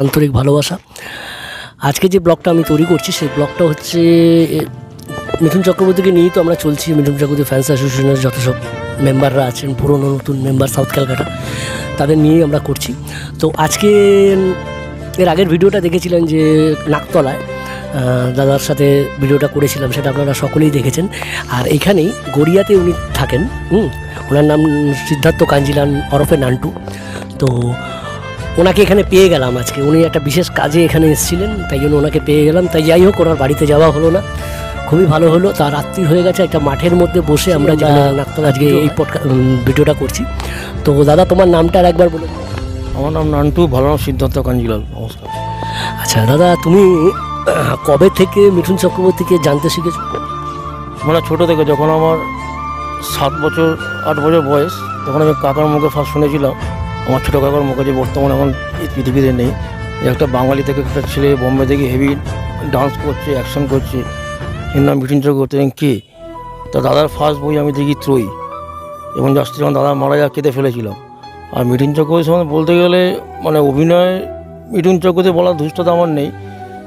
আন্তরিক ভালোবাসা। আজকে যে ব্লগটা আমি তৈরি করছি সেই ব্লগটা হচ্ছে মিঠুন চক্রবর্তীকে নিয়েই তো আমরা চলছি। মিঠুন চক্রবর্তী ফ্যান্স অ্যাসোসিয়েশনের যত সব মেম্বাররা আছেন, পুরনো নতুন মেম্বার সাউথ ক্যালকাটা, তাদের নিয়েই আমরা করছি। তো আজকে এর আগের ভিডিওটা দেখেছিলেন যে নাকতলায় দাদার সাথে ভিডিওটা করেছিলাম, সেটা আপনারা সকলেই দেখেছেন। আর এখানেই গড়িয়াতে উনি থাকেন। ওনার নাম সিদ্ধার্থ কাঞ্জিলান ওরফে নান্টু। তো ওনাকে এখানে পেয়ে গেলাম আজকে। উনি একটা বিশেষ কাজে এখানে এসেছিলেন, তাই জন্য ওনাকে পেয়ে গেলাম। তাই যাই হোক, ওনার বাড়িতে যাওয়া হলো না, খুবই ভালো হলো। তার রাত্রি হয়ে গেছে, একটা মাঠের মধ্যে বসে আমরা আজকে এই ভিডিওটা করছি। তো দাদা, তোমার নামটা আর একবার বলে। আমার নাম নান্টু, ভালো নাম সিদ্ধার্থ কাঞ্জিলাল। নমস্কার। আচ্ছা দাদা, তুমি কবে থেকে মিঠুন চক্রবর্তীকে জানতে শিখেছো? মানে ছোটো থেকে, যখন আমার 7 বছর 8 বছর বয়স, তখন আমি কাকার মুখে ফার্স্ট শুনেছিলাম, আমার ছোটো কাকার মুখে, যে বর্তমানে এখন এই পৃথিবীতে নেই, যে একটা বাঙালি থেকে একটা ছেলে বোম্বে থেকে হেভি ডান্স করছে, অ্যাকশন করছে, এর নাম মিঠুন চক্রবর্তী। কে? তা দাদার ফার্স্ট বই আমি দেখি ত্রয়ী, এবং জাস্ট যখন দাদা মারা যা কেঁদে ফেলেছিলাম। আর মিঠুন চক্রবর্তীর সম্বন্ধে বলতে গেলে, মানে অভিনয় মিঠুন চক্রবর্তী বলার ধূষ্টতা আমার নেই,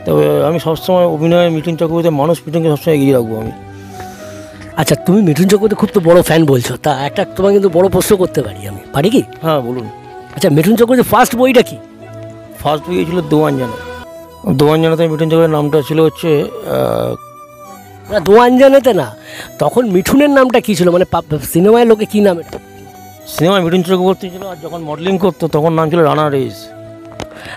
তবে আমি সবসময় অভিনয়ে মিঠুন চক্রবর্তীর মানুষ মিঠুনকে সবসময় এগিয়ে রাখবো আমি। আচ্ছা, তুমি মিঠুন চক্রবর্তী খুব তো বড় ফ্যান বলছো, তা একটা তোমাকে কিন্তু বড় প্রশ্ন করতে পারি আমি, পারি কি? হ্যাঁ, বলুন। আচ্ছা, মিঠুন চক্রবর্তীর ফার্স্ট বইটা কি? ফার্স্ট বই ছিল দোয়ানজানা। দোয়ানজানাতে মিঠুন চক্রবর্তীর নামটা ছিল হচ্ছে না, দোয়ানজানাতে না, তখন মিঠুনের নামটা কী ছিল? মানে সিনেমায় লোকে কী নামে? সিনেমায় মিঠুন চক্রবর্তী ছিল, আর যখন মডেলিং করতো তখন নাম ছিল রানা রেজ।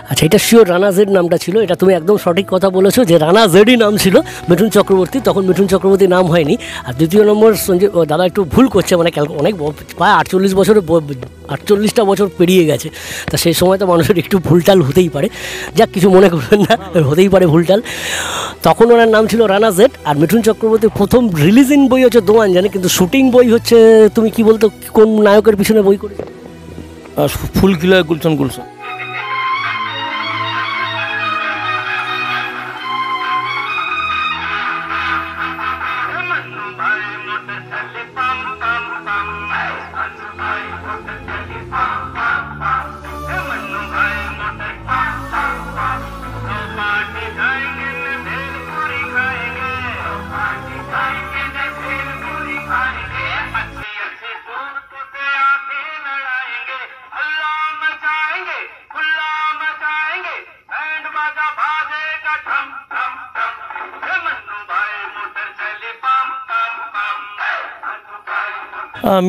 আচ্ছা, এটা শিওর রানা জেড নামটা ছিল? এটা তুমি একদম সঠিক কথা বলেছো যে রানা জেডই নাম ছিল মিঠুন চক্রবর্তী, তখন মিঠুন চক্রবর্তী নাম হয়নি। আর দ্বিতীয় নম্বর, সঞ্জীব দাদা একটু ভুল করছে, মানে অনেক প্রায় 48টা বছর পেরিয়ে গেছে, তা সেই সময় তো মানুষের একটু ভুলটাল হতেই পারে। যাক, কিছু মনে করবেন না, হতেই পারে ভুলটাল। তখন ওনার নাম ছিল রানা জেড। আর মিঠুন চক্রবর্তীর প্রথম রিলিজিং বই হচ্ছে দোয়ানজানা, কিন্তু শুটিং বই হচ্ছে, তুমি কি বলতো, কোন নায়কের পিছনে বই করে? ফুলকিলা গুলশন গুলশন।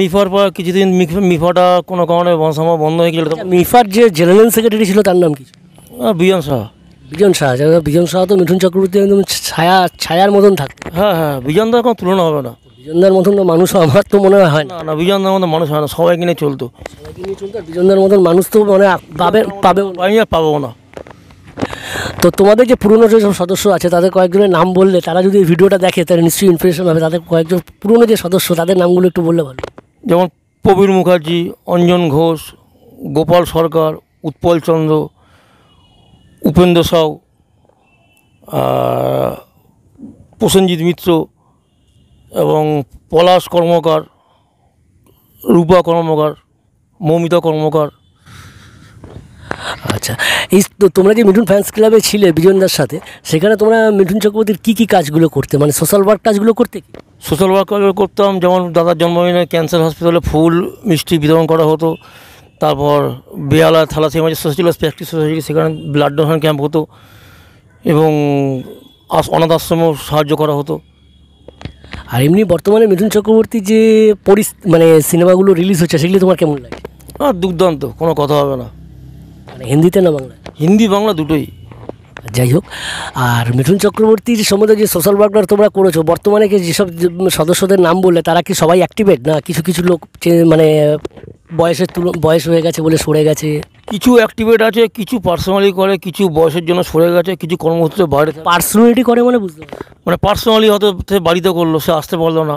মিফার পর কিছুদিন মিফাটা কোনো কারণে বন্ধ হয়ে গেল। মিফার যে জেনারেল সেক্রেটারি ছিল তার নাম কি? বিজন শাহ। বিজন শাহ। বিজন শাহ তো মিঠুন চক্রবর্তী একদম ছায়ার মতন থাকতো। হ্যাঁ হ্যাঁ, বিজনদার কোনো তুলনা হবে না। বিজনদার মতন মানুষও আমার তো মনে হয় না। না, বিজনদার মতন মানুষ হয় না, সবাইকে নিয়ে চলতো। বিজনদার মতন মানুষ তো মানে পাবো না। তো তোমাদের যে পুরনো যেসব সদস্য আছে তাদের কয়েকজনের নাম বললে, তারা যদি এই ভিডিওটা দেখে তাহলে নিশ্চয়ই ইনফরমেশন হবে। তাদের কয়েকজন পুরনো যে সদস্য, তাদের নামগুলো একটু বললে ভালো। যেমন প্রবীর মুখার্জি, অঞ্জন ঘোষ, গোপাল সরকার, উৎপল চন্দ্র, উপেন্দ্র সাউ, প্রসেনজিৎ মিত্র, এবং পলাশ কর্মকার, রূপা কর্মকার, মৌমিতা কর্মকার। আচ্ছা, এই তোমরা যে মিঠুন ফ্যান্স ক্লাবে ছিলে বিজনদার সাথে, সেখানে তোমরা মিঠুন চক্রবর্তীর কী কী কাজগুলো করতে, মানে সোশ্যাল ওয়ার্ক কাজগুলো করতে? সোশ্যাল ওয়ার্ক করতাম, যেমন দাদার জন্মদিনে ক্যান্সার হসপিটালে ফুল মিষ্টি বিতরণ করা হতো। তারপর বেয়ালা থ্যালাসেমিয়া যে সোসাইটি প্র্যাকটিস সোসাইটি, সেখানে ব্লাড ডোনেশন ক্যাম্প হতো, এবং অনাথ আশ্রমেও সাহায্য করা হতো। আর এমনি বর্তমানে মিঠুন চক্রবর্তী যে মানে সিনেমাগুলো রিলিজ হচ্ছে, সেগুলি তোমার কেমন লাগে? দুর্দান্ত, কোনো কথা হবে না। মানে হিন্দিতে না বাংলা? হিন্দি বাংলা দুটোই। যাই হোক, আর মিঠুন চক্রবর্তীর সম্বন্ধে যে সোশ্যাল ওয়ার্কটা তোমরা করেছো, বর্তমানে কি যেসব সদস্যদের নাম বললে, তারা কি সবাই অ্যাক্টিভেট, না কিছু কিছু লোক মানে বয়স হয়ে গেছে বলে সরে গেছে? কিছু অ্যাক্টিভেট আছে, কিছু পার্সোনালি করে, কিছু বয়সের জন্য সরে গেছে, কিছু কর্মসূত্রে বাইরে। পার্সোনালিটি করে মানে বুঝতে পারছি, মানে পার্সোনালি হয়তো সে বাড়িতে করলো, সে আসতে পারলো না।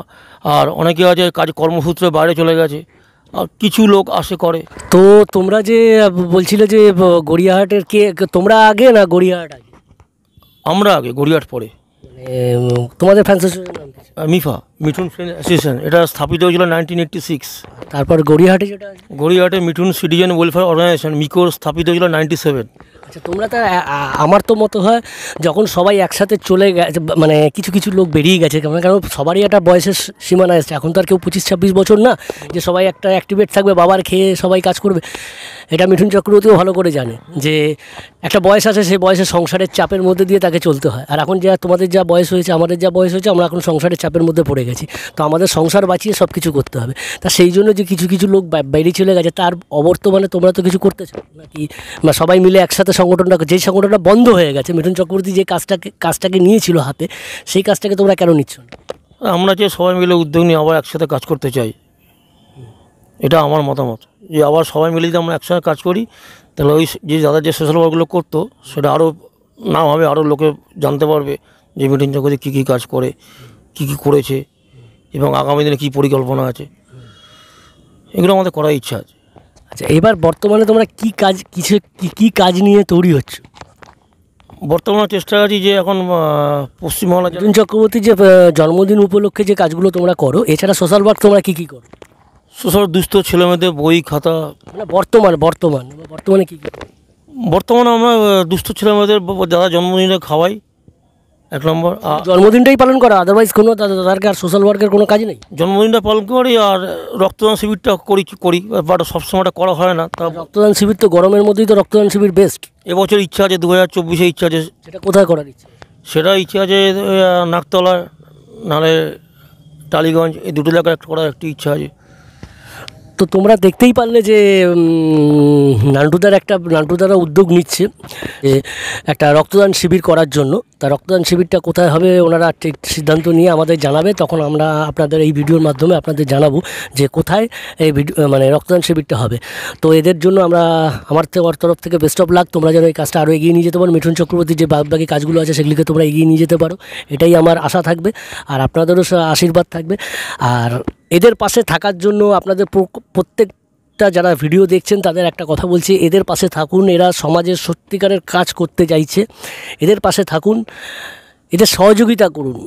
আর অনেকে আছে কর্মসূত্রে বাইরে চলে গেছে, আর কিছু লোক আসে করে। তো তোমরা যে বলছিলে যে গড়িয়াহাটের, কে তোমরা আগে না গড়িয়াহাট আগে? আমরা আগে, গড়িয়াহাট পরে। তোমাদের ফ্যান্স অ্যাসোসিয়েশন নাম কি? মিফা, মিঠুন ফ্রেন্ড অ্যাসোসিয়েশন। এটা স্থাপিত হয়েছিল 1986। তারপর গড়িয়াহাটে যেটা, গড়িয়াহাটে মিঠুন সিটিজেন ওয়েলফেয়ার অর্গানাইজেশন, মিকোর স্থাপিত হয়েছিল 97। আচ্ছা, তোমরা তো আমার তো মতো হয় যখন সবাই একসাথে চলে গেছে, মানে কিছু কিছু লোক বেরিয়ে গেছে, কারণ সবারই একটা বয়সের সীমানা এসছে। এখন তো আর কেউ 25-26 বছর না যে সবাই একটা অ্যাক্টিভেট থাকবে, বাবার খেয়ে সবাই কাজ করবে। এটা মিঠুন চক্রবর্তীও ভালো করে জানে যে একটা বয়স আছে, সেই বয়সে সংসারের চাপের মধ্যে দিয়ে তাকে চলতে হয়। আর এখন যা তোমাদের যা বয়স হয়েছে, আমাদের যা বয়স হয়েছে, আমরা এখন সংসারের চাপের মধ্যে পড়ে গেছি। তো আমাদের সংসার বাঁচিয়ে সব কিছু করতে হবে। তা সেই জন্য যে কিছু কিছু লোক বাইরে চলে গেছে, তার অবর্তমানে তোমরা তো কিছু করতে চাও নাকি? না, সবাই মিলে একসাথে সংগঠনটা, যেই সংগঠনটা বন্ধ হয়ে গেছে, মিঠুন চক্রবর্তী যে কাজটাকে নিয়েছিল হাতে, সেই কাজটাকে তোমরা কেন নিচ্ছ না? আমরা যে সবাই মিলে উদ্যোগ নিয়ে আবার একসাথে কাজ করতে চাই, এটা আমার মতামত। যে আবার সবাই মিলে যদি আমরা একসাথে কাজ করি, তাহলে ওই যে যারা যে সোশ্যাল ওয়ার্কগুলো করতো সেটা আরও নাম হবে, আরও লোকে জানতে পারবে যে মিঠুন চক্রবর্তী কী কী কাজ করে, কী কী করেছে এবং আগামী দিনে কী পরিকল্পনা আছে, এগুলো আমাদের করার ইচ্ছা আছে। আচ্ছা, এবার বর্তমানে তোমরা কী কাজ নিয়ে তৈরি হচ্ছে? বর্তমানে চেষ্টা আছি যে এখন পশ্চিমবাংলা মিঠুন চক্রবর্তীর যে জন্মদিন উপলক্ষে যে কাজগুলো তোমরা করো, এছাড়া সোশ্যাল ওয়ার্ক তোমরা কী করো? সোশ্যাল দুস্থ ছেলেমেয়েদের বই খাতা, মানে বর্তমানে কী করো? বর্তমানে আমরা দুস্থ ছেলেমেয়েদের যারা জন্মদিনে খাওয়াই, এক নম্বর। আর জন্মদিনটাই পালন করা, আদারওয়াইজ কোনো তাদেরকে আর সোশ্যাল ওয়ার্কের কোনো কাজ নেই? জন্মদিনটা পালন করি আর রক্তদান শিবিরটা করি বাট সবসময়টা করা হয় না। তা রক্তদান শিবির তো গরমের মধ্যেই তো রক্তদান শিবির বেস্ট। এবছর ইচ্ছা আছে, 2024-এ ইচ্ছা আছে। সেটা কোথায় করার ইচ্ছা? সেটা ইচ্ছা আছে নাকতলা, নাহলে টালিগঞ্জ, এই দুটো জায়গায় করার একটি ইচ্ছা আছে। তো তোমরা দেখতেই পারলে যে নান্টুদারা উদ্যোগ নিচ্ছে যে একটা রক্তদান শিবির করার জন্য। তা রক্তদান শিবিরটা কোথায় হবে ওনারা ঠিক সিদ্ধান্ত নিয়ে আমাদের জানাবে, তখন আমরা আপনাদের এই ভিডিওর মাধ্যমে আপনাদের জানাবো যে কোথায় এই মানে রক্তদান শিবিরটা হবে। তো এদের জন্য আমার তরফ থেকে বেস্ট অফ লাক। তোমরা যেন এই কাজটা আরও এগিয়ে নিয়ে যেতে পারো, মিঠুন চক্রবর্তীর যে বাকি কাজগুলো আছে সেগুলিকে তোমরা এগিয়ে নিয়ে যেতে পারো, এটাই আমার আশা থাকবে। আর আপনাদেরও আশীর্বাদ থাকবে। আর এদের পাশে থাকার জন্য আপনাদের প্রত্যেকটা যারা ভিডিও দেখছেন তাদের একটা কথা বলছি, এদের পাশে থাকুন। এরা সমাজের সত্যিকারের কাজ করতে চাইছে, এদের পাশে থাকুন, এদের সহযোগিতা করুন।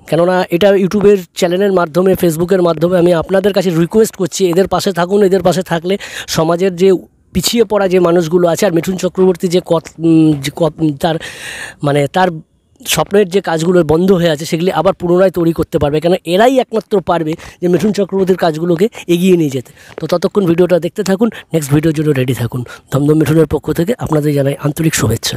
কেননা এটা ইউটিউবের চ্যানেলের মাধ্যমে, ফেসবুকের মাধ্যমে আমি আপনাদের কাছে রিকোয়েস্ট করছি, এদের পাশে থাকুন। এদের পাশে থাকলে সমাজের যে পিছিয়ে পড়া যে মানুষগুলো আছে, আর মিঠুন চক্রবর্তী যে তার স্বপ্নের যে কাজগুলো বন্ধ হয়ে আছে সেগুলি আবার পুনরায় তৈরি করতে পারবে, কেন এরাই একমাত্র পারবে যে মিঠুন চক্রবর্তীর কাজগুলোকে এগিয়ে নিয়ে যেতে। তো ততক্ষণ ভিডিওটা দেখতে থাকুন, নেক্সট ভিডিওর জন্য রেডি থাকুন। দমদম মিঠুনের পক্ষ থেকে আপনাদের জানাই আন্তরিক শুভেচ্ছা।